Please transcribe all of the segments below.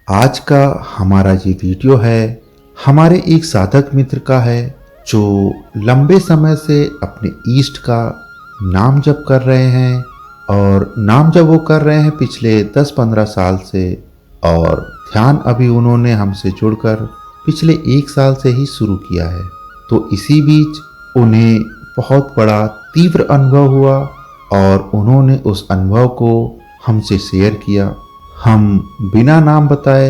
आज का हमारा ये वीडियो है हमारे एक साधक मित्र का है जो लंबे समय से अपने ईष्ट का नाम जप कर रहे हैं और नाम जप वो कर रहे हैं पिछले 10-15 साल से। और ध्यान अभी उन्होंने हमसे जुड़कर पिछले 1 साल से ही शुरू किया है। तो इसी बीच उन्हें बहुत बड़ा तीव्र अनुभव हुआ और उन्होंने उस अनुभव को हमसे शेयर किया। हम बिना नाम बताए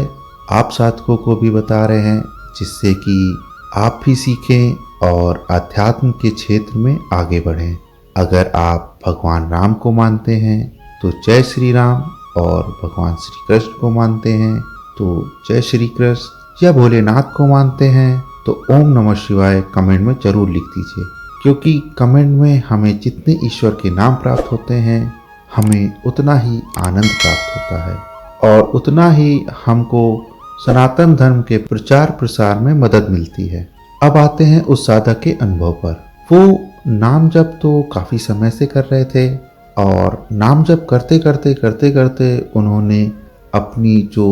आप साधकों को भी बता रहे हैं, जिससे कि आप भी सीखें और आध्यात्म के क्षेत्र में आगे बढ़ें। अगर आप भगवान राम को मानते हैं तो जय श्री राम, और भगवान श्री कृष्ण को मानते हैं तो जय श्री कृष्ण, या भोलेनाथ को मानते हैं तो ओम नमः शिवाय कमेंट में जरूर लिख दीजिए, क्योंकि कमेंट में हमें जितने ईश्वर के नाम प्राप्त होते हैं हमें उतना ही आनंद प्राप्त होता है और उतना ही हमको सनातन धर्म के प्रचार प्रसार में मदद मिलती है। अब आते हैं उस साधक के अनुभव पर। वो नाम जप तो काफ़ी समय से कर रहे थे और नाम जप करते करते उन्होंने अपनी जो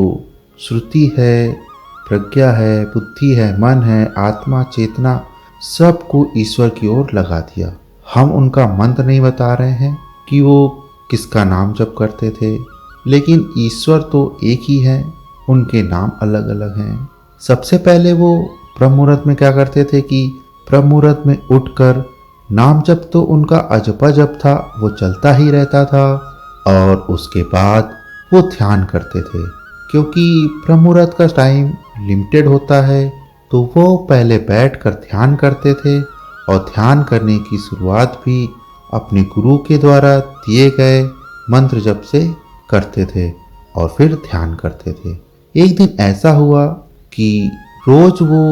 श्रुति है, प्रज्ञा है, बुद्धि है, मन है, आत्मा, चेतना, सबको ईश्वर की ओर लगा दिया। हम उनका मंत्र नहीं बता रहे हैं कि वो किसका नाम जप करते थे, लेकिन ईश्वर तो एक ही है, उनके नाम अलग अलग हैं। सबसे पहले वो ब्रह्म मुहूर्त में क्या करते थे कि ब्रह्म मुहूर्त में उठकर नाम जप तो उनका अजपा जप था, वो चलता ही रहता था। और उसके बाद वो ध्यान करते थे, क्योंकि ब्रह्म मुहूर्त का टाइम लिमिटेड होता है, तो वो पहले बैठकर ध्यान करते थे और ध्यान करने की शुरुआत भी अपने गुरु के द्वारा दिए गए मंत्र जप से करते थे और फिर ध्यान करते थे। एक दिन ऐसा हुआ कि रोज वो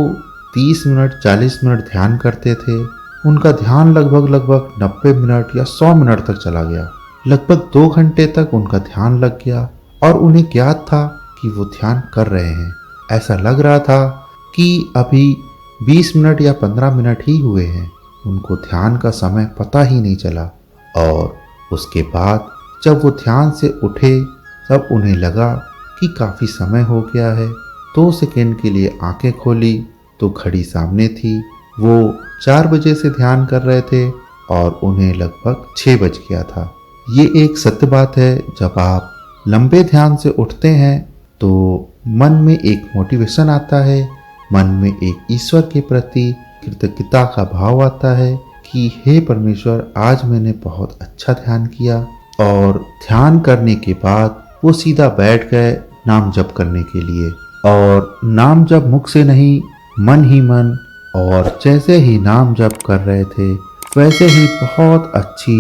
30 मिनट 40 मिनट ध्यान करते थे। उनका ध्यान लगभग 90 मिनट या 100 मिनट तक चला गया। लगभग 2 घंटे तक उनका ध्यान लग गया और उन्हें ज्ञात था कि वो ध्यान कर रहे हैं। ऐसा लग रहा था कि अभी 20 मिनट या 15 मिनट ही हुए हैं। उनको ध्यान का समय पता ही नहीं चला। और उसके बाद जब वो ध्यान से उठे तब उन्हें लगा कि काफ़ी समय हो गया है। 2 सेकंड के लिए आंखें खोली तो घड़ी सामने थी। वो 4 बजे से ध्यान कर रहे थे और उन्हें लगभग 6 बज गया था। ये एक सत्य बात है, जब आप लंबे ध्यान से उठते हैं तो मन में एक मोटिवेशन आता है, मन में एक ईश्वर के प्रति कृतज्ञता का भाव आता है कि हे परमेश्वर, आज मैंने बहुत अच्छा ध्यान किया। और ध्यान करने के बाद वो सीधा बैठ गए नाम जप करने के लिए। और नाम जप मुख से नहीं, मन ही मन। और जैसे ही नाम जप कर रहे थे वैसे ही बहुत अच्छी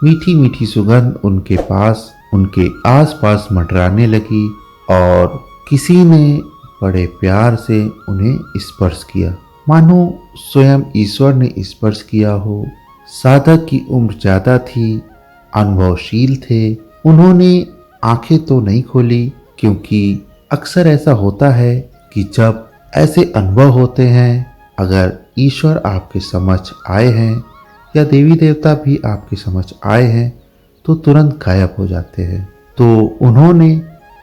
मीठी मीठी सुगंध उनके पास, उनके आसपास मंडराने लगी और किसी ने बड़े प्यार से उन्हें स्पर्श किया, मानो स्वयं ईश्वर ने स्पर्श किया हो। साधक की उम्र ज्यादा थी, अनुभवशील थे। उन्होंने आंखें तो नहीं खोली, क्योंकि अक्सर ऐसा होता है कि जब ऐसे अनुभव होते हैं, अगर ईश्वर आपके समझ आए हैं या देवी देवता भी आपके समझ आए हैं तो तुरंत गायब हो जाते हैं। तो उन्होंने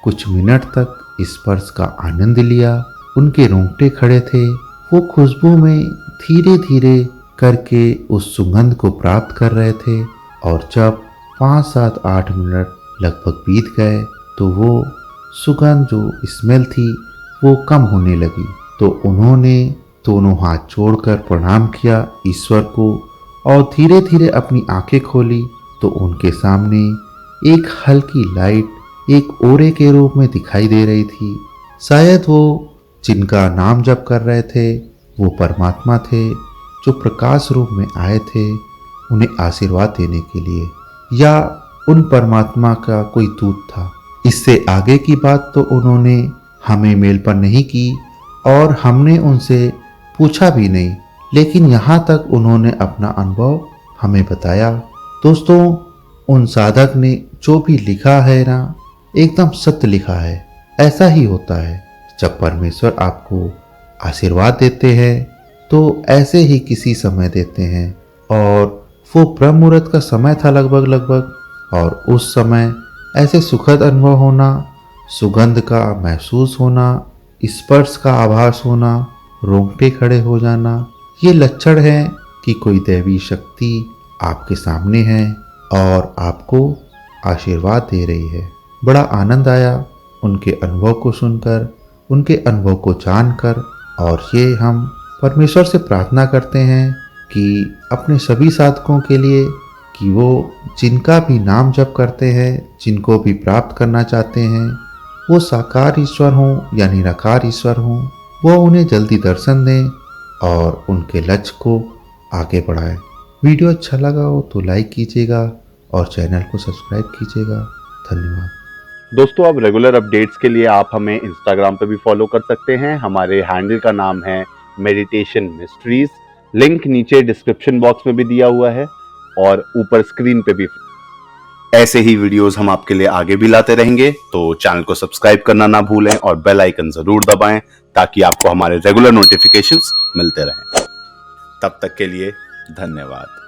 कुछ मिनट तक स्पर्श का आनंद लिया। उनके रोंगटे खड़े थे। वो खुशबू में धीरे धीरे करके उस सुगंध को प्राप्त कर रहे थे। और जब 5, 7, 8 मिनट लगभग बीत गए तो वो सुगंध, जो स्मेल थी, वो कम होने लगी। तो उन्होंने दोनों हाथ जोड़कर प्रणाम किया ईश्वर को और धीरे धीरे अपनी आंखें खोली तो उनके सामने एक हल्की लाइट एक ओरे के रूप में दिखाई दे रही थी। शायद वो जिनका नाम जप कर रहे थे वो परमात्मा थे, जो प्रकाश रूप में आए थे उन्हें आशीर्वाद देने के लिए, या उन परमात्मा का कोई दूत था। इससे आगे की बात तो उन्होंने हमें मेल पर नहीं की और हमने उनसे पूछा भी नहीं, लेकिन यहाँ तक उन्होंने अपना अनुभव हमें बताया। दोस्तों, उन साधक ने जो भी लिखा है ना, एकदम सत्य लिखा है। ऐसा ही होता है, जब परमेश्वर आपको आशीर्वाद देते हैं तो ऐसे ही किसी समय देते हैं। और वो ब्रह्म मुहूर्त का समय था लगभग, और उस समय ऐसे सुखद अनुभव होना सुगंध का महसूस होना, स्पर्श का आभास होना, रोंगटे खड़े हो जाना, ये लक्षण है कि कोई दैवी शक्ति आपके सामने है और आपको आशीर्वाद दे रही है। बड़ा आनंद आया उनके अनुभव को सुनकर, उनके अनुभव को जानकर, और ये हम परमेश्वर से प्रार्थना करते हैं कि अपने सभी साधकों के लिए कि वो जिनका भी नाम जप करते हैं, जिनको भी प्राप्त करना चाहते हैं, वो साकार ईश्वर हों या निराकार ईश्वर हों, वो उन्हें जल्दी दर्शन दें और उनके लक्ष्य को आगे बढ़ाएं। वीडियो अच्छा लगा हो तो लाइक कीजिएगा और चैनल को सब्सक्राइब कीजिएगा। धन्यवाद। दोस्तों, अब रेगुलर अपडेट्स के लिए आप हमें इंस्टाग्राम पे भी फॉलो कर सकते हैं। हमारे हैंडल का नाम है मेडिटेशन मिस्ट्रीज। लिंक नीचे डिस्क्रिप्शन बॉक्स में भी दिया हुआ है और ऊपर स्क्रीन पे भी। ऐसे ही वीडियोस हम आपके लिए आगे भी लाते रहेंगे, तो चैनल को सब्सक्राइब करना ना भूलें और बेल आइकन जरूर दबाएं ताकि आपको हमारे रेगुलर नोटिफिकेशंस मिलते रहें। तब तक के लिए धन्यवाद।